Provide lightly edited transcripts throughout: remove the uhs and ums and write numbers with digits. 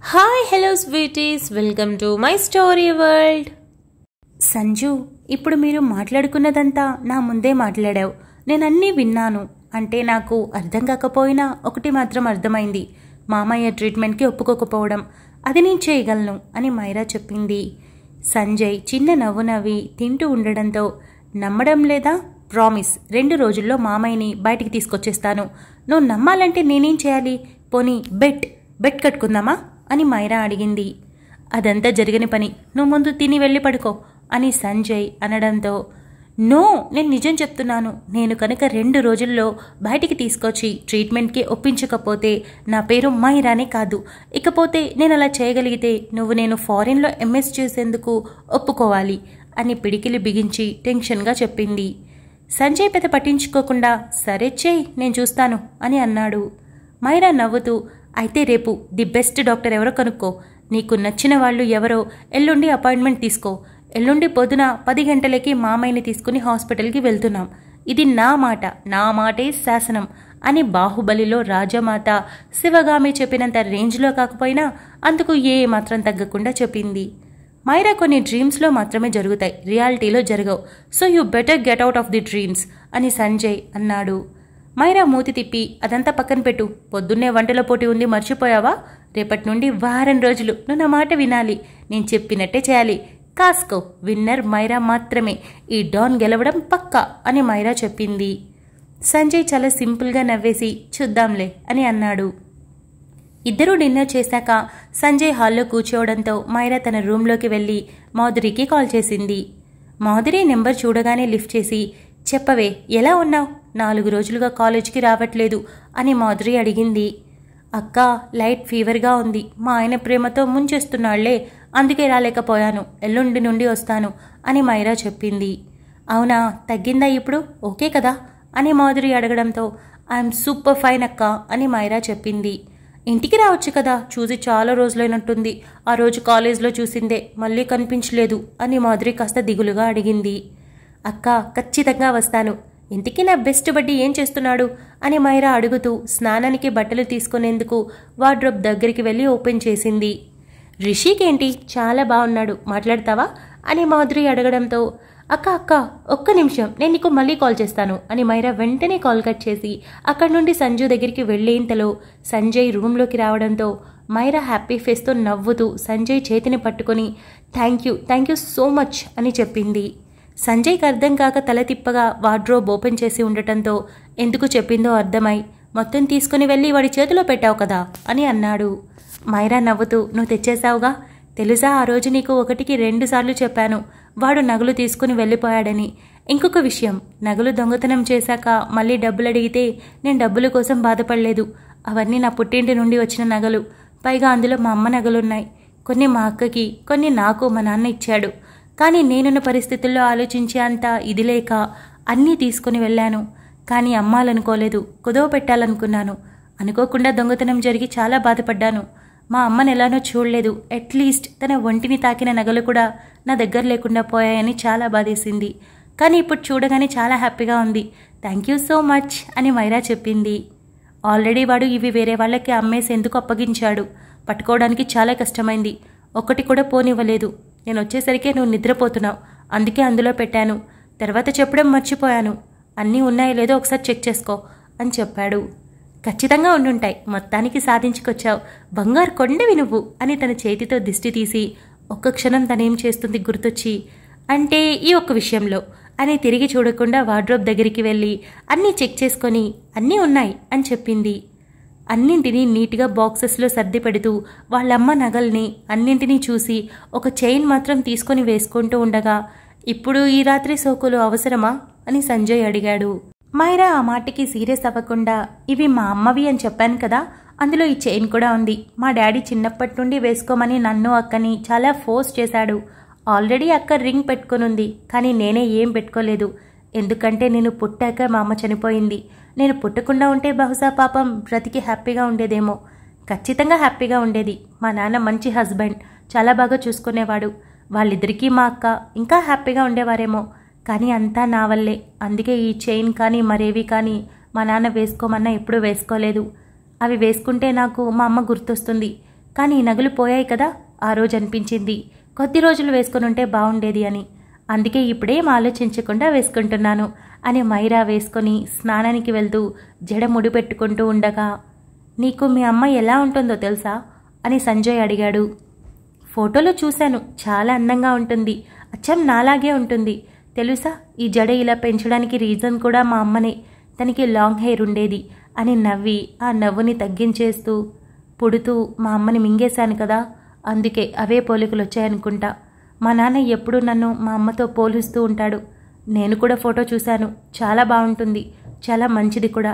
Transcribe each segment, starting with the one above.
Hi hello sweeties, welcome to my story world. Sanju, ఇప్పుడు మీరు మాట్లాడుకున్నదంతా నా ముందే మాట్లాడావు. నేనన్నీ విన్నాను. అంటే నాకు అర్థం కాకపోయినా ఒకటి మాత్రం అర్థమైంది. మామయ్య ట్రీట్మెంట్కి ఒప్పుకోకపోవడం. అది నేను చేయగలను అని మైరా చెప్పింది. సంజయ్ చిన్న నవ్వు నవ్వి తింటూ ఉండడంతో, నమ్మడం లేదా? ప్రామిస్, 2 రోజుల్లో మామయ్యని బయటికి తీసుకొచ్చేస్తాను. నువ్వు నమ్మాలంటే నేనేం చేయాలి? పోనీ బెట్ కట్టుకుందామా అని మైరా అడిగింది. అదంతా జరగని పని, నువ్వు ముందు తిని వెళ్ళి పడుకో అని సంజయ్ అనడంతో, నో, నేను నిజం చెప్తున్నాను. నేను కనుక 2 రోజుల్లో బయటికి తీసుకొచ్చి ట్రీట్మెంట్కి ఒప్పించకపోతే నా పేరు మైరానే కాదు. ఇకపోతే నేను అలా చేయగలిగితే నేను ఫారిన్లో ఎంఎస్ చేసేందుకు ఒప్పుకోవాలి అని పిడికిలి బిగించి టెన్షన్గా చెప్పింది. సంజయ్ పెద్ద పట్టించుకోకుండా, సరే చెయ్యి, నేను చూస్తాను అని అన్నాడు. మైరా నవ్వుతూ, అయితే రేపు ది బెస్ట్ డాక్టర్ ఎవరో కనుక్కో. నీకు నచ్చిన వాళ్ళు ఎవరో ఎల్లుండి అపాయింట్మెంట్ తీసుకో. ఎల్లుండి పొద్దున 10 గంటలకి మామయ్యని తీసుకుని హాస్పిటల్కి వెళ్తున్నాం. ఇది నా మాటే శాసనం అని బాహుబలిలో రాజమాత శివగామి చెప్పినంత రేంజ్లో కాకపోయినా అందుకు ఏ మాత్రం తగ్గకుండా చెప్పింది. మైరా కొన్ని డ్రీమ్స్లో మాత్రమే జరుగుతాయి, రియాలిటీలో జరగవు. So you better get out of the dreams అని సంజయ్ అన్నాడు. మైరా మూతి తిప్పి, అదంతా పక్కన పెట్టు. పొద్దున్నే వంటల పోటీ ఉంది, మర్చిపోయావా? రేపటి నుండి వారం రోజులు నువ్వు నా మాట వినాలి. నేను చెప్పినట్టే చేయాలి. కాస్కో, విన్నర్ మైరా మాత్రమే. ఈ డాన్ గెలవడం పక్కా అని మైరా చెప్పింది. సంజయ్ చాలా సింపుల్గా నవ్వేసి, చూద్దాంలే అని అన్నాడు. ఇద్దరూ డిన్నర్ చేశాక సంజయ్ హాల్లో కూర్చోవడంతో మైరా తన రూంలోకి వెళ్ళి మాధురికి కాల్ చేసింది. మాధురి నెంబర్ చూడగానే లిఫ్ట్ చేసి, చెప్పవే, ఎలా ఉన్నావు? 4 రోజులుగా కాలేజ్కి రావట్లేదు అని మాధురి అడిగింది. అక్క, లైట్ ఫీవర్గా ఉంది. మా ఆయన ప్రేమతో ముంచేస్తున్నాళ్లే, అందుకే రాలేకపోయాను. ఎల్లుండి నుండి వస్తాను అని మైరా చెప్పింది. అవునా, తగ్గిందా ఇప్పుడు? ఓకే కదా అని మాధురి అడగడంతో, ఐఎమ్ సూపర్ ఫైన్ అక్క అని మైరా చెప్పింది. ఇంటికి రావచ్చు కదా, చూసి చాలా రోజులైనట్టుంది. ఆ రోజు కాలేజ్లో చూసిందే, మళ్ళీ కనిపించలేదు అని మాధురి కాస్త దిగులుగా అడిగింది. అక్క, ఖచ్చితంగా వస్తాను. ఇంటికి నా బెస్ట్ బడ్డీ ఏం చేస్తున్నాడు అని మైరా అడుగుతూ స్నానానికి బట్టలు తీసుకునేందుకు వార్డ్రోబ్ దగ్గరికి వెళ్ళి ఓపెన్ చేసింది. రిషికేంటి, చాలా బాగున్నాడు, మాట్లాడతావా అని మాధురి అడగడంతో, అక్క ఒక్క నిమిషం, నేను నీకు మళ్ళీ కాల్ చేస్తాను అని మైరా వెంటనే కాల్ కట్ చేసి అక్కడి నుండి సంజు దగ్గరికి వెళ్లేంతలో సంజయ్ రూంలోకి రావడంతో మైరా హ్యాపీ ఫేస్తో నవ్వుతూ సంజయ్ చేతిని పట్టుకుని, థ్యాంక్ యూ సో మచ్ అని చెప్పింది. సంజయ్కి అర్థం కాక తల తిప్పగా వార్డ్రోబ్ ఓపెన్ చేసి ఉండటంతో ఎందుకు చెప్పిందో అర్థమై, మొత్తం తీసుకుని వెళ్ళి వాడి చేతిలో పెట్టావు కదా అని అన్నాడు. మైరా నవ్వుతూ, నువ్వు తెచ్చేశావుగా. తెలుసా, ఆ రోజు నీకు 1కి 2 సార్లు చెప్పాను వాడు నగలు తీసుకుని వెళ్ళిపోయాడని. ఇంకొక విషయం, నగలు దొంగతనం చేశాక మళ్ళీ డబ్బులు అడిగితే నేను డబ్బుల కోసం బాధపడలేదు. అవన్నీ నా పుట్టింటి నుండి వచ్చిన నగలు. పైగా అందులో మా అమ్మ నగలున్నాయి. కొన్ని మా అక్కకి, కొన్ని నాకు మా నాన్న ఇచ్చాడు. కానీ నేనున్న పరిస్థితుల్లో ఆలోచించే అంత ఇది లేక అన్నీ తీసుకుని వెళ్ళాను. కానీ అమ్మాలనుకోలేదు, కుదవ పెట్టాలనుకున్నాను. అనుకోకుండా దొంగతనం జరిగి చాలా బాధపడ్డాను. మా అమ్మని ఎలానో చూడలేదు. అట్లీస్ట్ తన ఒంటిని తాకిన నగలు కూడా నా దగ్గర లేకుండా పోయాయని చాలా బాధేసింది. కానీ ఇప్పుడు చూడగానే చాలా హ్యాపీగా ఉంది. థ్యాంక్ యూ సో మచ్ అని మైరా చెప్పింది. ఆల్రెడీ వాడు ఇవి వేరే వాళ్ళకి అమ్మేసి ఎందుకు అప్పగించాడు. పట్టుకోవడానికి చాలా కష్టమైంది. ఒకటి కూడా పోనివ్వలేదు. నేను వచ్చేసరికి నువ్వు నిద్రపోతున్నావు, అందుకే అందులో పెట్టాను. తర్వాత చెప్పడం మర్చిపోయాను. అన్నీ ఉన్నాయో లేదో ఒకసారి చెక్ చేసుకో అని చెప్పాడు. ఖచ్చితంగా ఉండుంటాయి, మొత్తానికి సాధించుకొచ్చావు, బంగారు కొండవి నువ్వు అని తన చేతితో దిష్టి తీసి ఒక్క క్షణం తనేం చేస్తుంది గుర్తొచ్చి, అంటే ఈ ఒక్క విషయంలో అని తిరిగి చూడకుండా వార్డ్రోబ్ దగ్గరికి వెళ్ళి అన్నీ చెక్ చేసుకొని అన్నీ ఉన్నాయి అని చెప్పింది. అన్నింటినీ నీట్గా బాక్సెస్లో సర్ది పెడుతూ వాళ్ళమ్మ నగల్ని అన్నింటినీ చూసి ఒక చైన్ మాత్రం తీసుకొని వేసుకుంటూ ఉండగా, ఇప్పుడు ఈ రాత్రి సోకులు అవసరమా అని సంజయ్ అడిగాడు. మైరా ఆ మాటకి సీరియస్ అవ్వకుండా, ఇవి మా అమ్మవి అని చెప్పాను కదా, అందులో ఈ చైన్ కూడా ఉంది. మా డాడీ చిన్నప్పటి నుండి వేసుకోమని నన్ను అక్కని చాలా ఫోర్స్ చేశాడు. ఆల్రెడీ అక్క రింగ్ పెట్టుకునుంది, కానీ నేనే ఏం పెట్టుకోలేదు. ఎందుకంటే నేను పుట్టాక మా అమ్మ చనిపోయింది. నేను పుట్టకుండా ఉంటే బహుశా పాపం బ్రతికి హ్యాపీగా ఉండేదేమో. ఖచ్చితంగా హ్యాపీగా ఉండేది. మా నాన్న మంచి హస్బెండ్, చాలా బాగా చూసుకునేవాడు. వాళ్ళిద్దరికీ మా అక్క ఇంకా హ్యాపీగా ఉండేవారేమో. కానీ అంతా నా వల్లే. అందుకే ఈ చైన్ కానీ మరేవి కానీ మా నాన్న వేసుకోమన్నా ఎప్పుడూ వేసుకోలేదు. అవి వేసుకుంటే నాకు మా అమ్మ గుర్తొస్తుంది. కానీ ఈ నగలు పోయాయి కదా. ఆ రోజు అనిపించింది కొద్ది రోజులు వేసుకుని ఉంటే బాగుండేది అని. అందుకే ఇప్పుడేం ఆలోచించకుండా వేసుకుంటున్నాను అని మైరా వేసుకొని స్నానానికి వెళ్తూ జడ ముడిపెట్టుకుంటూ ఉండగా, నీకు మీ అమ్మ ఎలా ఉంటుందో తెలుసా అని సంజయ్ అడిగాడు. ఫోటోలో చూశాను, చాలా అందంగా ఉంటుంది, అచ్చం నాలాగే ఉంటుంది. తెలుసా, ఈ జడ ఇలా పెంచడానికి రీజన్ కూడా మా అమ్మనే. తనకి లాంగ్ హెయిర్ ఉండేది అని నవ్వి ఆ నవ్వుని తగ్గించేస్తూ, పుడుతూ మా అమ్మని మింగేశాను కదా, అందుకే అవే పోలికలు వచ్చాయనుకుంటా. మా నాన్న ఎప్పుడూ నన్ను మా అమ్మతో పోలుస్తూ ఉంటాడు. నేను కూడా ఫోటో చూశాను, చాలా బాగుంటుంది, చాలా మంచిది కూడా.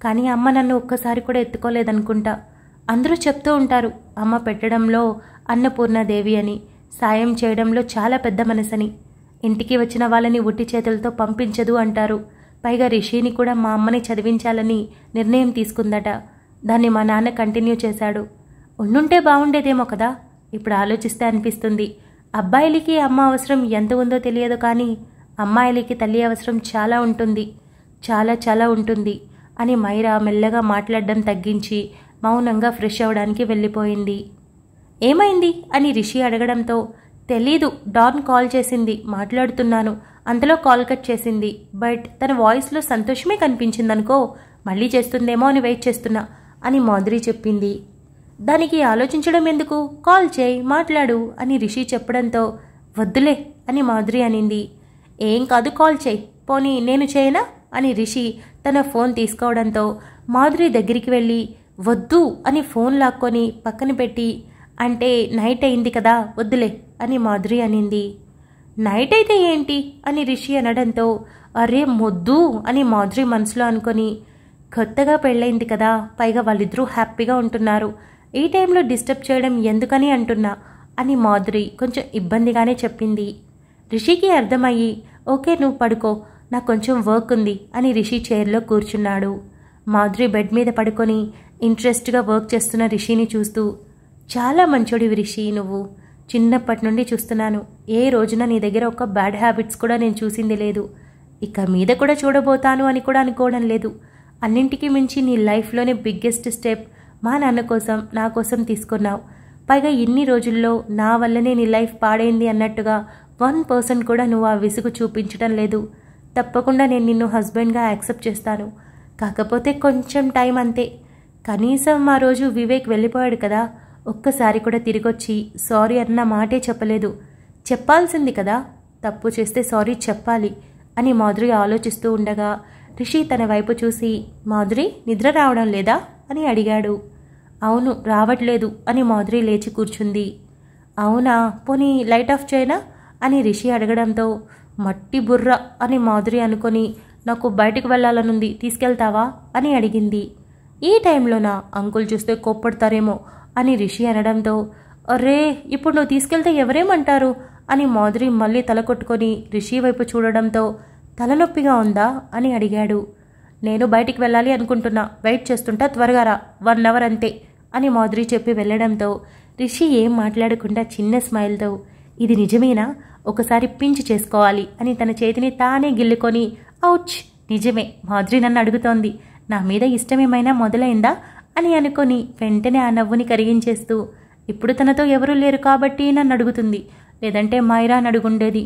కానీ అమ్మ నన్ను ఒక్కసారి కూడా ఎత్తుకోలేదనుకుంటా. అందరూ చెప్తూ ఉంటారు అమ్మ పెట్టడంలో అన్నపూర్ణాదేవి అని, సాయం చేయడంలో చాలా పెద్ద మనసని. ఇంటికి వచ్చిన వాళ్ళని ఉట్టి చేతులతో పంపించదు అంటారు. పైగా రిషిని కూడా మా అమ్మని చదివించాలని నిర్ణయం తీసుకుందట. దాన్ని మా నాన్న కంటిన్యూ చేశాడు. ఉండుంటే బాగుండేదేమో కదా. ఇప్పుడు ఆలోచిస్తే అనిపిస్తుంది, అబ్బాయిలకి అమ్మ అవసరం ఎంత ఉందో తెలియదు, కానీ అమ్మాయిలకి తల్లి అవసరం చాలా ఉంటుంది, చాలా చాలా ఉంటుంది అని మైరా మెల్లగా మాట్లాడడం తగ్గించి మౌనంగా ఫ్రెష్ అవ్వడానికి వెళ్ళిపోయింది. ఏమైంది అని రిషి అడగడంతో, తెలీదు, డాన్ కాల్ చేసింది, మాట్లాడుతున్నాను, అంతలో కాల్ కట్ చేసింది. బట్ తన వాయిస్లో సంతోషమే కనిపించిందనుకో, మళ్ళీ చేస్తుందేమో అని వెయిట్ చేస్తున్నా అని మాధురి చెప్పింది. దానికి ఆలోచించడం ఎందుకు, కాల్ చేయి, మాట్లాడు అని రిషి చెప్పడంతో, వద్దులే అని మాధురి అనింది. ఏం కాదు, కాల్ చేయి, పోనీ నేను చేయనా అని రిషి తన ఫోన్ తీసుకోవడంతో మాధురి దగ్గరికి వెళ్ళి వద్దు అని ఫోన్ లాక్కొని పక్కన పెట్టి, అంటే నైట్ అయింది కదా, వద్దులే అని మాధురి అనింది. నైట్ అయితే ఏంటి అని రిషి అనడంతో, అరే మొద్దు అని మాధురి మనసులో అనుకొని, కొత్తగా పెళ్ళైంది కదా, పైగా వాళ్ళిద్దరూ హ్యాపీగా ఉంటున్నారు, ఈ టైంలో డిస్టర్బ్ చేయడం ఎందుకని అంటున్నా అని మాధురి కొంచెం ఇబ్బందిగానే చెప్పింది. రిషికి అర్థమయ్యి, ఓకే నువ్వు పడుకో, నాకు కొంచెం వర్క్ ఉంది అని రిషి చైర్లో కూర్చున్నాడు. మాధురి బెడ్ మీద పడుకొని ఇంట్రెస్ట్గా వర్క్ చేస్తున్న రిషిని చూస్తూ, చాలా మంచోడివి రిషి, నువ్వు చిన్నప్పటి నుండి చూస్తున్నాను, ఏ రోజున నీ దగ్గర ఒక బ్యాడ్ హ్యాబిట్స్ కూడా నేను చూసింది లేదు, ఇక మీద కూడా చూడబోతాను అని కూడా అనుకోవడం లేదు. అన్నింటికీ మించి నీ లైఫ్లోనే బిగ్గెస్ట్ స్టెప్ మా నాన్న కోసం నా కోసం తీసుకున్నావు. పైగా ఇన్ని రోజుల్లో నా వల్లనే నీ లైఫ్ పాడైంది అన్నట్టుగా 1% కూడా నువ్వు ఆ విసుగు చూపించడం లేదు. తప్పకుండా నేను నిన్ను హస్బెండ్గా యాక్సెప్ట్ చేస్తాను, కాకపోతే కొంచెం టైం అంతే. కనీసం ఆ రోజు వివేక్ వెళ్ళిపోయాడు కదా, ఒక్కసారి కూడా తిరిగొచ్చి సారీ అన్న మాటే చెప్పలేదు. చెప్పాల్సింది కదా, తప్పు చేస్తే సారీ చెప్పాలి అని మాధురి ఆలోచిస్తూ ఉండగా రిషి తన వైపు చూసి, మాధురి నిద్ర రావడం లేదా అని అడిగాడు. అవును రావట్లేదు అని మాధురి లేచి కూర్చుంది. అవునా, పోనీ లైట్ ఆఫ్ చేయనా అని రిషి అడగడంతో, మట్టి బుర్ర అని మాధురి అనుకొని, నాకు బయటకు వెళ్ళాలనుంది, తీసుకెళ్తావా అని అడిగింది. ఈ టైంలోనా, అంకుల్ చూస్తే కోప్పడతారేమో అని రిషి అనడంతో, అరే ఇప్పుడు నువ్వు తీసుకెళ్తే ఎవరేమంటారు అని మాధురి మళ్ళీ తల కొట్టుకొని రిషి వైపు చూడడంతో, తలనొప్పిగా ఉందా అని అడిగాడు. నేను బయటికి వెళ్ళాలి అనుకుంటున్నా, వెయిట్ చేస్తుంటా, త్వరగా రా, 1 అవర్ అంతే అని మాధురి చెప్పి వెళ్ళడంతో రిషి ఏం మాట్లాడకుండా చిన్న స్మైల్తో, ఇది నిజమేనా, ఒకసారి పించ్ చేసుకోవాలి అని తన చేతిని తానే గిల్లుకొని, ఔచ్ నిజమే, మాధురి నన్ను అడుగుతోంది, నా మీద ఇష్టమేమైనా మొదలైందా అని అనుకొని వెంటనే ఆ నవ్వుని కరిగించేస్తూ, ఇప్పుడు తనతో ఎవరూ లేరు కాబట్టి నన్ను అడుగుతుంది, లేదంటే మైరా అడుగుండేది,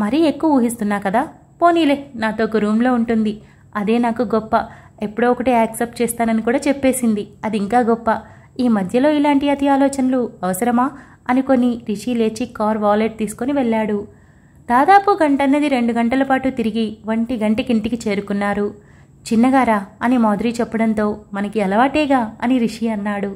మరీ ఎక్కువ ఊహిస్తున్నా కదా, పోనీలే నాతో ఒక రూమ్లో ఉంటుంది, అదే నాకు గొప్ప, ఎప్పుడో ఒకటి యాక్సెప్ట్ చేస్తానని కూడా చెప్పేసింది, అది ఇంకా గొప్ప, ఈ మధ్యలో ఇలాంటి అతి ఆలోచనలు అవసరమా అనుకొని రిషి లేచి కార్ వాలెట్ తీసుకొని వెళ్ళాడు. దాదాపు 1.5-2 గంటల పాటు తిరిగి 1 గంటకి ఇంటికి చేరుకున్నారు. చిన్నగారా అని మాధురి చెప్పడంతో, మనకి అలవాటేగా అని రిషి అన్నాడు.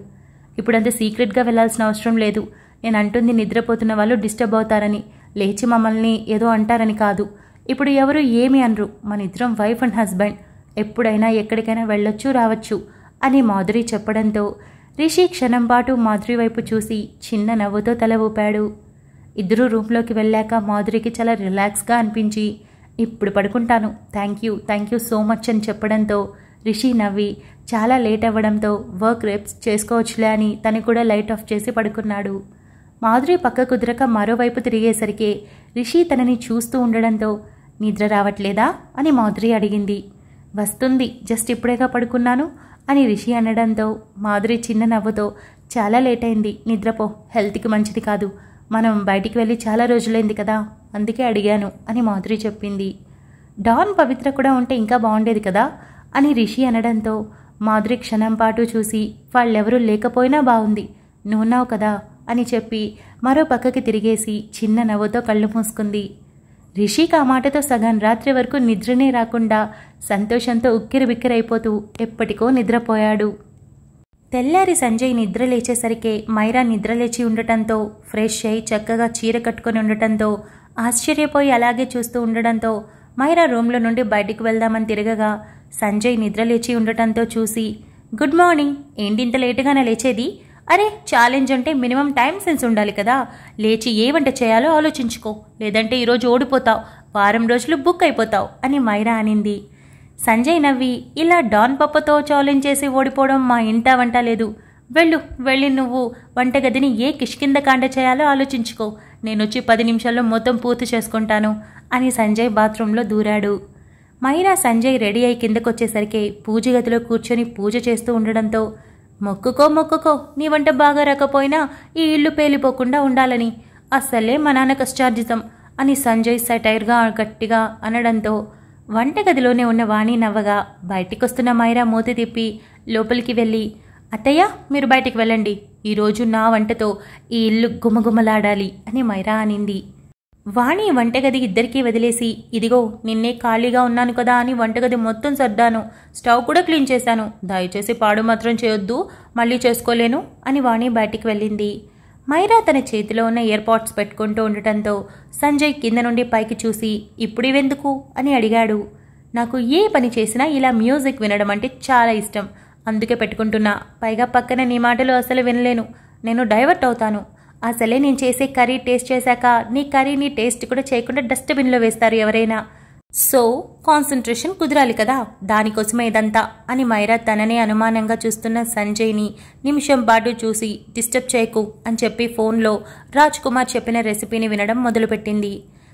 ఇప్పుడంత సీక్రెట్గా వెళ్లాల్సిన అవసరం లేదు, నేను అంటుంది నిద్రపోతున్న వాళ్ళు డిస్టర్బ్ అవుతారని, లేచి మమ్మల్ని ఏదో అంటారని కాదు, ఇప్పుడు ఎవరు ఏమి అనరు, మన ఇద్దరం వైఫ్ అండ్ హస్బెండ్, ఎప్పుడైనా ఎక్కడికైనా వెళ్ళొచ్చు రావచ్చు అని మాధురి చెప్పడంతో రిషి క్షణం పాటు మాధురి వైపు చూసి చిన్న నవ్వుతో తల ఊపాడు. ఇద్దరూ రూమ్లోకి వెళ్ళాక మాధురికి చాలా రిలాక్స్గా అనిపించి, ఇప్పుడు పడుకుంటాను, థ్యాంక్ యూ సో మచ్ అని చెప్పడంతో రిషి నవ్వి, చాలా లేట్ అవ్వడంతో వర్క్ రేప్స్ చేసుకోవచ్చులే అని తను కూడా లైట్ ఆఫ్ చేసి పడుకున్నాడు. మాధురి పక్క కుదరక మరోవైపు తిరిగేసరికి రిషి తనని చూస్తూ ఉండడంతో, నిద్ర రావట్లేదా అని మాధురి అడిగింది. వస్తుంది, జస్ట్ ఇప్పుడేగా పడుకున్నాను అని రిషి అనడంతో మాధురి చిన్న నవ్వుతో చాలా లేట్ అయింది, నిద్రపో, హెల్త్కి మంచిది కాదు. మనం బయటికి వెళ్ళి చాలా రోజులైంది కదా, అందుకే అడిగాను అని మాధురి చెప్పింది. డాన్ పవిత్ర కూడా ఉంటే ఇంకా బాగుండేది కదా అని రిషి అనడంతో మాధురి క్షణం పాటు చూసి వాళ్ళెవరూ లేకపోయినా బాగుంది, నువ్వున్నావు కదా అని చెప్పి మరో పక్కకి తిరిగేసి చిన్న నవ్వుతో కళ్ళు మూసుకుంది. రిషికి ఆ మాటతో సగం రాత్రి వరకు నిద్రనే రాకుండా సంతోషంతో ఉక్కిరిబిక్కిరైపోతూ ఎప్పటికో నిద్రపోయాడు. తెల్లారి సంజయ్ నిద్ర లేచేసరికే మైరా నిద్రలేచి ఉండటంతో ఫ్రెష్ అయి చక్కగా చీర కట్టుకొని ఉండటంతో ఆశ్చర్యపోయి అలాగే చూస్తూ ఉండడంతో మైరా రూమ్లో నుండి బయటికి వెళ్దామని తిరగగా సంజయ్ నిద్రలేచి ఉండటంతో చూసి, గుడ్ మార్నింగ్, ఏంటి ఇంత లేటుగానే లేచేది? అరే ఛాలెంజ్ అంటే మినిమం టైం సెన్స్ ఉండాలి కదా, లేచి ఏ వంట చేయాలో ఆలోచించుకో, లేదంటే ఈరోజు ఓడిపోతావు, వారం రోజులు బుక్ అయిపోతావు అని మైరా అనింది. సంజయ్ నవ్వి, ఇలా డాన్ పప్పతో ఛాలెంజ్ చేసి ఓడిపోవడం మా ఇంటా వంట లేదు, వెళ్ళి నువ్వు వంటగదిని ఏ కిష్కింద చేయాలో ఆలోచించుకో, నేనొచ్చి 10 నిమిషాల్లో మొత్తం పూర్తి చేసుకుంటాను అని సంజయ్ బాత్రూంలో దూరాడు. మైరా సంజయ్ రెడీ అయి కిందకొచ్చేసరికి పూజ గదిలో కూర్చొని పూజ చేస్తూ ఉండడంతో, మొక్కుకో నీ వంట బాగా రాకపోయినా ఈ ఇల్లు పేలిపోకుండా ఉండాలని, అస్సలే మా నాన్న కష్టార్జితం అని సంజయ్ సెటైర్గా గట్టిగా అనడంతో వంటగదిలోనే ఉన్న వాణి నవ్వగా బయటికొస్తున్న మైరా మూతి తిప్పి లోపలికి వెళ్ళి, అత్తయ్య మీరు బయటికి వెళ్ళండి, ఈరోజు నా వంటతో ఈ ఇల్లు గుమగుమలాడాలి అని మైరా అనింది. వాణి వంటగది ఇద్దరికీ వదిలేసి, ఇదిగో నిన్నే ఖాళీగా ఉన్నాను కదా అని వంటగది మొత్తం సర్దాను, స్టవ్ కూడా క్లీన్ చేశాను, దయచేసి పాడు మాత్రం చేయొద్దు, మళ్ళీ చేసుకోలేను అని వాణి బయటికి వెళ్ళింది. మైరా తన చేతిలో ఉన్న ఇయర్పాడ్స్ పెట్టుకుంటూ ఉండటంతో సంజయ్ కింద నుండి పైకి చూసి, ఇప్పుడు ఇవెందుకు అని అడిగాడు. నాకు ఏ పని చేసినా ఇలా మ్యూజిక్ వినడం అంటే చాలా ఇష్టం, అందుకే పెట్టుకుంటున్నా, పైగా పక్కన నీ మాటలు అసలు వినలేను, నేను డైవర్ట్ అవుతాను, అసలే నేను చేసే కర్రీ టేస్ట్ చేశాక నీ కర్రీని టేస్ట్ కూడా చేయకుండా డస్ట్బిన్లో వేస్తారు ఎవరైనా, సో కాన్సన్ట్రేషన్ కుదరాలి కదా, దానికోసమే ఇదంతా అని మైరా తననే అనుమానంగా చూస్తున్న సంజయ్ని నిమిషం పాటు చూసి, డిస్టర్బ్ చేయకు అని చెప్పి ఫోన్లో రాజ్ కుమార్ చెప్పిన రెసిపీని వినడం మొదలుపెట్టింది.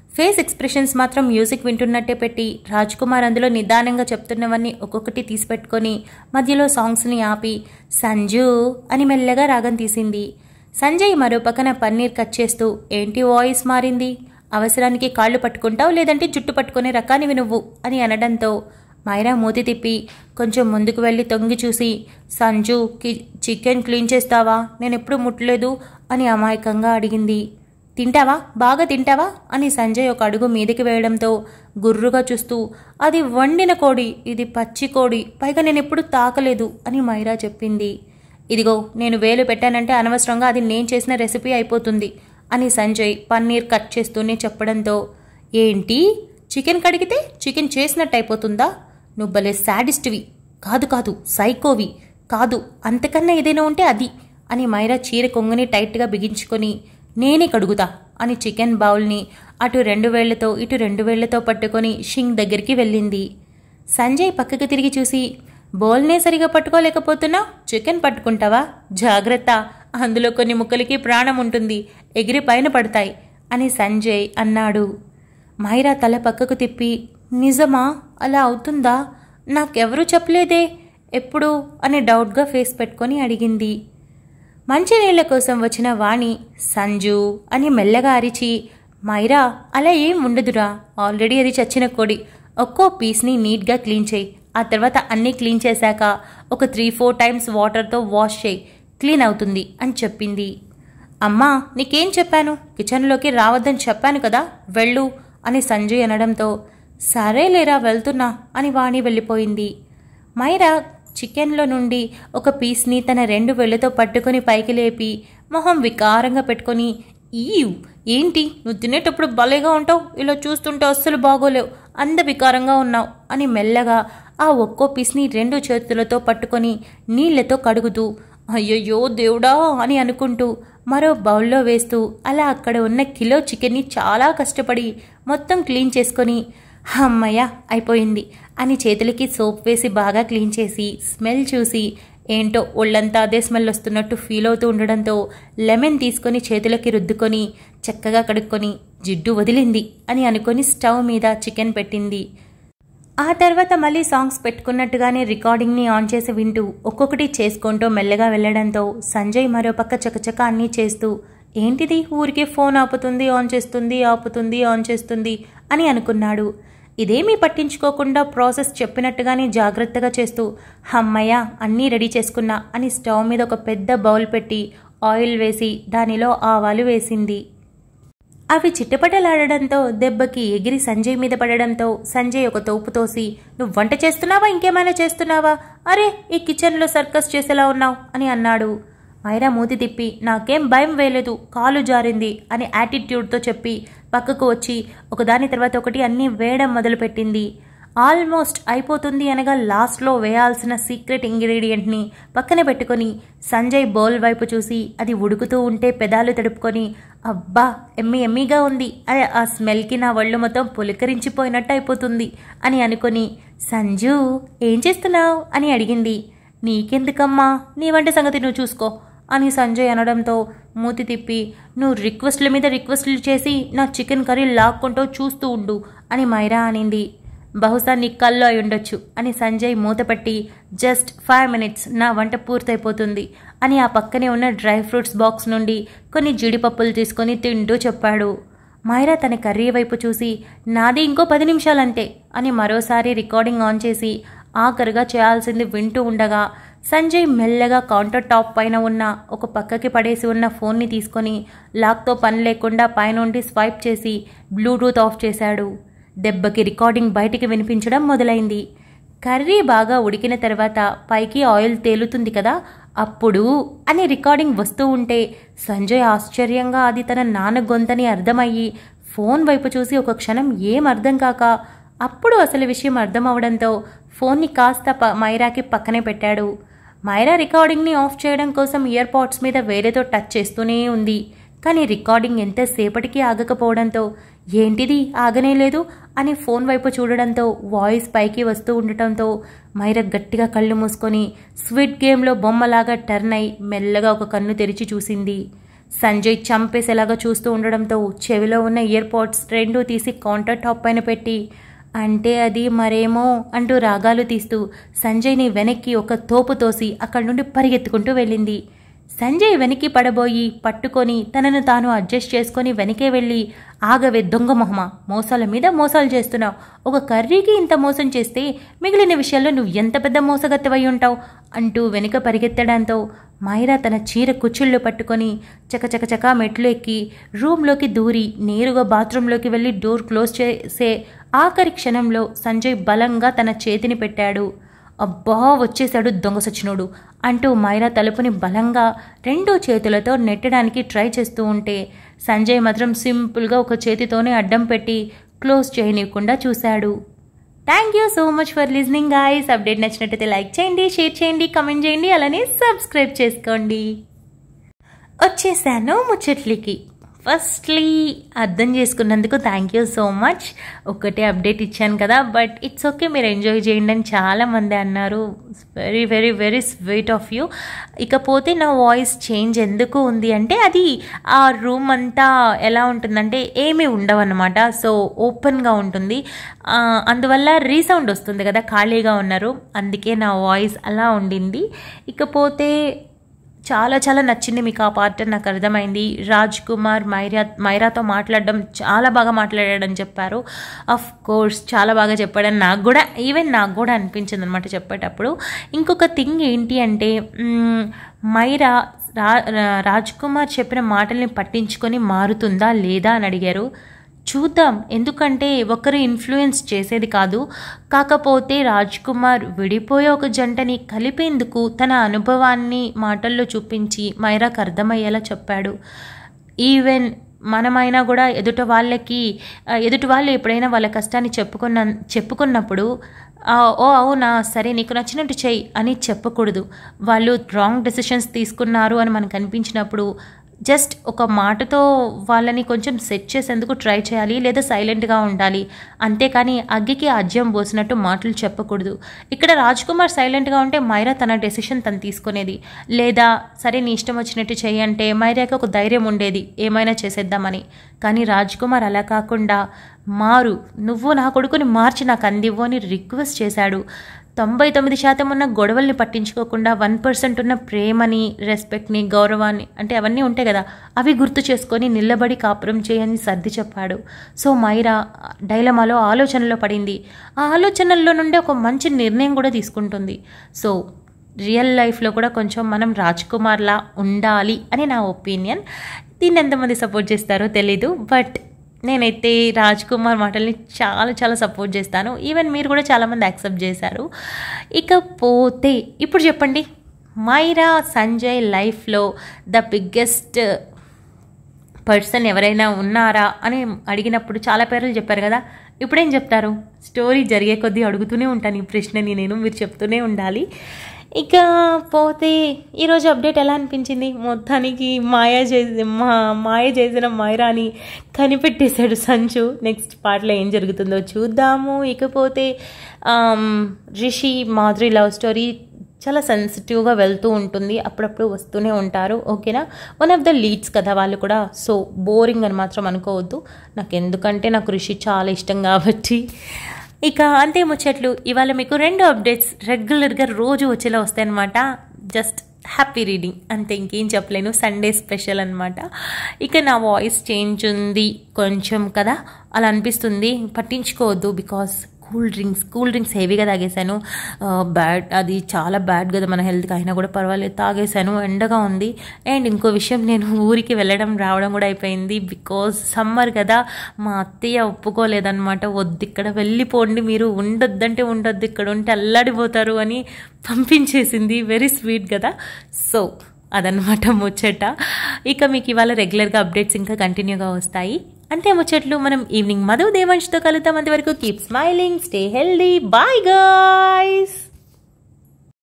ఫేస్ ఎక్స్ప్రెషన్స్ మాత్రం మ్యూజిక్ వింటున్నట్టే పెట్టి రాజ్ కుమార్ అందులో నిదానంగా చెప్తున్నవన్నీ ఒక్కొక్కటి తీసిపెట్టుకొని మధ్యలో సాంగ్స్ని ఆపి సంజు అని మెల్లగా రాగం తీసింది. సంజయ్ మరో పక్కన పన్నీర్ కట్ చేస్తూ, ఏంటి వాయిస్ మారింది, అవసరానికి కాళ్ళు పట్టుకుంటావు లేదంటే జుట్టు పట్టుకునే రకానివి నువ్వు అని అనడంతో మైరా మూతి తిప్పి కొంచెం ముందుకు వెళ్ళి తొంగి చూసి, సంజు చికెన్ క్లీన్ చేస్తావా, నేను ఎప్పుడు ముట్టలేదు అని అమాయకంగా అడిగింది. తింటావా, బాగా తింటావా అని సంజయ్ ఒక అడుగు మీదికి వేయడంతో గుర్రుగా చూస్తూ, అది వండిన కోడి, ఇది పచ్చి కోడి, పైగా నేను ఎప్పుడు తాకలేదు అని మైరా చెప్పింది. ఇదిగో నేను వేలు పెట్టానంటే అనవసరంగా అది నేను చేసిన రెసిపీ అయిపోతుంది అని సంజయ్ పన్నీర్ కట్ చేస్తూనే చెప్పడంతో, ఏంటి చికెన్ కడిగితే చికెన్ చేసినట్టు అయిపోతుందా, నువ్వు భలే శాడిస్ట్వి, కాదు సైకోవి, కాదు అంతకన్నా ఏదైనా ఉంటే అది అని మైరా చీర కొంగుని టైట్గా బిగించుకొని, నేనే కడుగుతా అని చికెన్ బౌల్ని అటు 2 వేళ్లతో ఇటు 2 వేళ్లతో పట్టుకొని షింక్ దగ్గరికి వెళ్ళింది. సంజయ్ పక్కకి తిరిగి చూసి, బౌల్నే సరిగా పట్టుకోలేకపోతున్నా చికెన్ పట్టుకుంటావా, జాగ్రత్త, అందులో కొన్ని ముక్కలకి ప్రాణం ఉంటుంది, ఎగిరి పైన పడతాయి అని సంజయ్ అన్నాడు. మైరా తల పక్కకు తిప్పి, నిజమా, అలా అవుతుందా, నాకెవరూ చెప్పలేదే ఎప్పుడు అని డౌట్గా ఫేస్ పెట్టుకొని అడిగింది. మంచినీళ్ల కోసం వచ్చిన వాణి సంజు అని మెల్లగా అరిచి, మైరా అలా ఏం ఉండదురా, ఆల్రెడీ అది చచ్చిన కోడి, ఒక్కో పీస్ని నీట్గా క్లీన్ చేయి, ఆ తర్వాత అన్నీ క్లీన్ చేశాక ఒక 3-4 టైమ్స్ వాటర్తో వాష్ చేయి, క్లీన్ అవుతుంది అని చెప్పింది. అమ్మా నీకేం చెప్పాను, కిచెన్లోకి రావద్దని చెప్పాను కదా, వెళ్ళు అని సంజయ్ అనడంతో, సరేలేరా వెళ్తున్నా అని వాణి వెళ్ళిపోయింది. మైరా చికెన్లో నుండి ఒక పీస్ని తన 2 వేళ్లతో పట్టుకొని పైకి లేపి మొహం వికారంగా పెట్టుకొని, ఏంటి నువ్వు తినేటప్పుడు భలేగా ఉంటావు, ఇలా చూస్తుంటే అస్సలు బాగోలేవు, వికారంగా ఉన్నావు అని మెల్లగా ఆ ఒక్కో పీస్ని 2 చేతులతో పట్టుకొని నీళ్లతో కడుగుతూ, అయ్యయ్యో దేవుడా అని అనుకుంటూ మరో బౌల్లో వేస్తూ అలా అక్కడ ఉన్న కిలో చికెన్ని చాలా కష్టపడి మొత్తం క్లీన్ చేసుకొని, అమ్మయ్య అయిపోయింది అని చేతులకి సోప్ వేసి బాగా క్లీన్ చేసి స్మెల్ చూసి ఏంటో ఒళ్ళంతా అదే స్మెల్ వస్తున్నట్టు ఫీల్ అవుతూ ఉండడంతో లెమన్ తీసుకొని చేతులకి రుద్దుకొని చక్కగా కడుక్కొని జిడ్డు వదిలింది అని అనుకొని స్టవ్ మీద చికెన్ పెట్టింది. ఆ తర్వాత మళ్ళీ సాంగ్స్ పెట్టుకున్నట్టుగానే రికార్డింగ్ని ఆన్ చేసి వింటూ ఒక్కొక్కటి చేసుకుంటూ మెల్లగా వెళ్లడంతో సంజయ్ మరోపక్క చకచక అన్నీ చేస్తూ ఏంటిది ఊరికే ఫోన్ ఆపుతుంది ఆన్ చేస్తుంది ఆపుతుంది ఆన్ చేస్తుంది అని అనుకున్నాడు. ఇదేమీ పట్టించుకోకుండా ప్రాసెస్ చెప్పినట్టుగానే జాగ్రత్తగా చేస్తూ హమ్మయ్య అన్నీ రెడీ చేసుకున్నా అని స్టవ్ మీద ఒక పెద్ద బౌల్ పెట్టి ఆయిల్ వేసి దానిలో ఆవాలు వేసింది. అవి చిట్టపటలాడడంతో దెబ్బకి ఎగిరి సంజయ్ మీద పడడంతో సంజయ్ ఒక తోపు తోసి నువ్వు వంట చేస్తున్నావా ఇంకేమైనా చేస్తున్నావా, అరే ఈ కిచెన్లో సర్కస్ చేసేలా ఉన్నావు అని అన్నాడు. మైరా మూతి తిప్పి నాకేం భయం వేయలేదు కాలు జారింది అని యాటిట్యూడ్తో చెప్పి పక్కకు వచ్చి ఒకదాని తర్వాత ఒకటి అన్నీ వేయడం మొదలుపెట్టింది. ఆల్మోస్ట్ అయిపోతుంది అనగా లాస్ట్లో వేయాల్సిన సీక్రెట్ ఇంగ్రీడియంట్ని పక్కన పెట్టుకొని సంజయ్ బౌల్ వైపు చూసి అది ఉడుకుతూ ఉంటే పెదాలు తడుపుకొని అబ్బా ఎమ్మీగా ఉంది, ఆ స్మెల్కి నా ఒళ్ళు మొత్తం పులకరించిపోయినట్టు అయిపోతుంది అని అనుకొని సంజు ఏం చేస్తున్నావు అని అడిగింది. నీకెందుకమ్మా నీ వంట సంగతి నువ్వు చూసుకో అని సంజయ్ అనడంతో మూతి తిప్పి నువ్వు రిక్వెస్ట్ల మీద రిక్వెస్ట్లు చేసి నా చికెన్ కర్రీ లాక్కుంటూ చూస్తూ ఉండు అని మైరా అనింది. బహుశా నీ కళ్ళు అయి ఉండొచ్చు అని సంజయ్ మూతపట్టి జస్ట్ 5 minutes నా వంట పూర్తయిపోతుంది అని ఆ పక్కనే ఉన్న డ్రై ఫ్రూట్స్ బాక్స్ నుండి కొన్ని జీడిపప్పులు తీసుకొని తింటూ చెప్పాడు. మైరా తన కర్రీ వైపు చూసి నాది ఇంకో 10 నిమిషాలంతే అని మరోసారి రికార్డింగ్ ఆన్ చేసి ఆఖరుగా చేయాల్సింది వింటూ ఉండగా సంజయ్ మెల్లగా కౌంటర్ టాప్ పైన ఉన్న ఒక పక్కకి పడేసి ఉన్న ఫోన్ని తీసుకొని లాక్తో పని లేకుండా పైనుండి స్వైప్ చేసి బ్లూటూత్ ఆఫ్ చేశాడు. దెబ్బకి రికార్డింగ్ బయటికి వినిపించడం మొదలైంది. కర్రీ బాగా ఉడికిన తర్వాత పైకి ఆయిల్ తేలుతుంది కదా అప్పుడు అని రికార్డింగ్ వస్తూ ఉంటే సంజయ్ ఆశ్చర్యంగా అది తన నాన్న గొంతని అర్థమయ్యి ఫోన్ వైపు చూసి ఒక క్షణం ఏం అర్థం కాక అప్పుడు అసలు విషయం అర్థం అవడంతో ఫోన్ని కాస్త మైరాకి పక్కనే పెట్టాడు. మైరా రికార్డింగ్ని ఆఫ్ చేయడం కోసం ఇయర్ పాడ్స్ మీద వేరేతో టచ్ చేస్తూనే ఉంది. కానీ రికార్డింగ్ ఎంతసేపటికి ఆగకపోవడంతో ఏంటిది ఆగనే లేదు అని ఫోన్ వైపు చూడడంతో వాయిస్ పైకి వస్తూ ఉండటంతో మైరా గట్టిగా కళ్ళు మూసుకొని స్విట్ గేమ్లో బొమ్మలాగా టర్న్ అయి మెల్లగా ఒక కన్ను తెరిచి చూసింది. సంజయ్ చంపేసేలాగా చూస్తూ ఉండడంతో చెవిలో ఉన్న ఇయర్ పాడ్స్ 2 తీసి కౌంటర్ టాప్ పైన పెట్టి అంటే అది మరేమో అంటూ రాగాలు తీస్తూ సంజయ్ని వెనక్కి ఒక తోపు తోసి అక్కడి నుండి పరిగెత్తుకుంటూ వెళ్ళింది. సంజయ్ వెనక్కి పడబోయి పట్టుకొని తనను తాను అడ్జస్ట్ చేసుకొని వెనకే వెళ్ళి ఆగవే దొంగ మొహమా, మోసాల మీద మోసాలు చేస్తున్నావు, ఒక కర్రీకి ఇంత మోసం చేస్తే మిగిలిన విషయాల్లో నువ్వు ఎంత పెద్ద మోసగత్తవై ఉంటావు అంటూ వెనుక పరిగెత్తడంతో మైరా తన చీర కుచ్చుళ్ళు పట్టుకొని చకచకచకా మెట్లు ఎక్కి రూమ్లోకి దూరి నేరుగా బాత్రూంలోకి వెళ్ళి డోర్ క్లోజ్ చేసే ఆఖరి క్షణంలో సంజయ్ బలంగా తన చేతిని పెట్టాడు. అబ్బా వచ్చేశాడు దొంగ సచ్చినోడు అంటూ మైరా తలుపుని బలంగా 2 చేతులతో నెట్టడానికి ట్రై చేస్తూ ఉంటే సంజయ్ మాత్రం సింపుల్గా ఒక చేతితోనే అడ్డం పెట్టి క్లోజ్ చేయనివ్వకుండా చూశాడు. Thank you so much for listening guys. Update నచ్చినట్టయితే లైక్ చేయండి, షేర్ చేయండి, కమెంట్ చేయండి, అలానే సబ్స్క్రైబ్ చేసుకోండి. వచ్చేసాను ముచ్చట్లికి. ఫస్ట్లీ అర్థం చేసుకున్నందుకు థ్యాంక్ యూ సో మచ్. ఒకటే అప్డేట్ ఇచ్చాను కదా, బట్ ఇట్స్ ఓకే, మీరు ఎంజాయ్ చేయండి అని చాలామంది అన్నారు. Very very very sweet of you. ఇకపోతే నా వాయిస్ చేంజ్ ఎందుకు ఉంది అంటే అది ఆ రూమ్ అంతా ఎలా ఉంటుందంటే ఏమీ ఉండవన్నమాట. సో ఓపెన్గా ఉంటుంది, అందువల్ల రీసౌండ్ వస్తుంది కదా, ఖాళీగా ఉన్నారు, అందుకే నా వాయిస్ అలా ఉండింది. ఇకపోతే చాలా చాలా నచ్చింది మీకు ఆ పార్ట్, నాకు అర్థమైంది. రాజ్ కుమార్ మైరాతో మాట్లాడడం చాలా బాగా మాట్లాడాడని చెప్పారు. ఆఫ్ కోర్స్ చాలా బాగా చెప్పాడని నాకు కూడా అనిపించింది అనమాట చెప్పేటప్పుడు. ఇంకొక థింగ్ ఏంటి అంటే మైరా రాజ్ కుమార్ చెప్పిన మాటల్ని పట్టించుకొని మారుతుందా లేదా అని అడిగారు. చూద్దాం, ఎందుకంటే ఒకరు ఇన్ఫ్లుయెన్స్ చేసేది కాదు. కాకపోతే రాజ్ కుమార్ విడిపోయే ఒక జంటని కలిపేందుకు తన అనుభవాన్ని మాటల్లో చూపించి మైరాకు అర్థమయ్యేలా చెప్పాడు. ఈవెన్ మనమైనా కూడా ఎదుటి వాళ్ళు ఎప్పుడైనా వాళ్ళ కష్టాన్ని చెప్పుకున్నప్పుడు ఓ అవునా సరే నీకు నచ్చినట్టు చెయ్యి అని చెప్పకూడదు. వాళ్ళు రాంగ్ డెసిషన్స్ తీసుకున్నారు అని మనకు అనిపించినప్పుడు జస్ట్ ఒక మాటతో వాళ్ళని కొంచెం సెట్ చేసేందుకు ట్రై చేయాలి, లేదా సైలెంట్గా ఉండాలి. అంతేకాని అగ్గికి అజ్యం పోసినట్టు మాటలు చెప్పకూడదు. ఇక్కడ రాజ్ కుమార్ సైలెంట్గా ఉంటే మైరా తన డెసిషన్ తను తీసుకునేది, లేదా సరే నీ ఇష్టం వచ్చినట్టు చెయ్యి అంటే మైరాకి ఒక ధైర్యం ఉండేది ఏమైనా చేసేద్దామని. కానీ రాజ్ కుమార్ అలా కాకుండా మారు, నువ్వు నా కొడుకుని మార్చి నాకు అందివ్వు అని రిక్వెస్ట్ చేశాడు. 99% ఉన్న గొడవల్ని పట్టించుకోకుండా 1% ఉన్న ప్రేమని, రెస్పెక్ట్ని, గౌరవాన్ని, అంటే అవన్నీ ఉంటాయి కదా, అవి గుర్తు చేసుకొని నిలబడి కాపురం చేయని సర్ది చెప్పాడు. సో మైరా డైలమాలో ఆలోచనలో పడింది. ఆ ఆలోచనల్లో నుండి ఒక మంచి నిర్ణయం కూడా తీసుకుంటుంది. సో రియల్ లైఫ్లో కూడా కొంచెం మనం రాజ్ కుమార్లా ఉండాలి అని నా ఒపీనియన్. దీన్ని ఎంతమంది సపోర్ట్ చేస్తారో తెలీదు, బట్ నేనైతే రాజ్ కుమార్ మాటల్ని చాలా చాలా సపోర్ట్ చేస్తాను. ఈవెన్ మీరు కూడా చాలామంది యాక్సెప్ట్ చేశారు. ఇకపోతే ఇప్పుడు చెప్పండి, మైరా సంజయ్ లైఫ్లో ద బిగ్గెస్ట్ పర్సన్ ఎవరైనా ఉన్నారా అని అడిగినప్పుడు చాలా పేర్లు చెప్పారు కదా. ఇప్పుడేం చెప్తారు? స్టోరీ జరిగే కొద్దీ అడుగుతూనే ఉంటాను ఈ ప్రశ్నని నేను, మీరు చెప్తూనే ఉండాలి. ఇక పోతే ఈరోజు అప్డేట్ ఎలా అనిపించింది? మొత్తానికి మాయ చేసిన మైరాని కనిపెట్టేశాడు సంజు. నెక్స్ట్ పార్ట్లో ఏం జరుగుతుందో చూద్దాము. ఇకపోతే రిషి మాధురి లవ్ స్టోరీ చాలా సెన్సిటివ్గా వెళ్తూ ఉంటుంది, అప్పుడప్పుడు వస్తూనే ఉంటారు. ఓకేనా, వన్ ఆఫ్ ద లీడ్స్ కదా వాళ్ళు కూడా. సో బోరింగ్ అని మాత్రం అనుకోవద్దు. ఎందుకంటే నాకు రిషి చాలా ఇష్టం కాబట్టి. ఇక అంతే ముచ్చట్లు. ఇవాళ మీకు 2 అప్డేట్స్ రెగ్యులర్గా రోజు వచ్చేలా వస్తాయన్నమాట. జస్ట్ హ్యాపీ రీడింగ్ అంతే, ఇంకేం చెప్పలేను. సండే స్పెషల్ అనమాట. ఇక నా వాయిస్ చేంజ్ ఉంది కొంచెం కదా, అలా అనిపిస్తుంది, పట్టించుకోవద్దు. బికాస్ కూల్ డ్రింక్స్ హెవీగా తాగేశాను. బ్యాడ్, అది చాలా బ్యాడ్ కదా మన హెల్త్కి, అయినా కూడా పర్వాలేదు తాగేశాను. ఎండగా ఉంది. అండ్ ఇంకో విషయం, నేను ఊరికి వెళ్ళడం రావడం కూడా అయిపోయింది. బికాజ్ సమ్మర్ కదా, మా అత్తయ్య ఒప్పుకోలేదన్నమాట. వద్దు ఇక్కడ వెళ్ళిపోండి, మీరు ఉండొద్దంటే ఉండొద్దు, ఇక్కడ ఉంటే అల్లాడిపోతారు అని పంపించేసింది. వెరీ స్వీట్ కదా. సో అదనమాట ముచ్చట. ఇక మీకు ఇవాళ రెగ్యులర్గా అప్డేట్స్ ఇంకా కంటిన్యూగా వస్తాయి. అంతే ముచ్చట్లు. మనం ఈవినింగ్ మధు దేవంష్తో కలుద్దాం. అంతవరకు keep smiling, stay healthy, bye guys.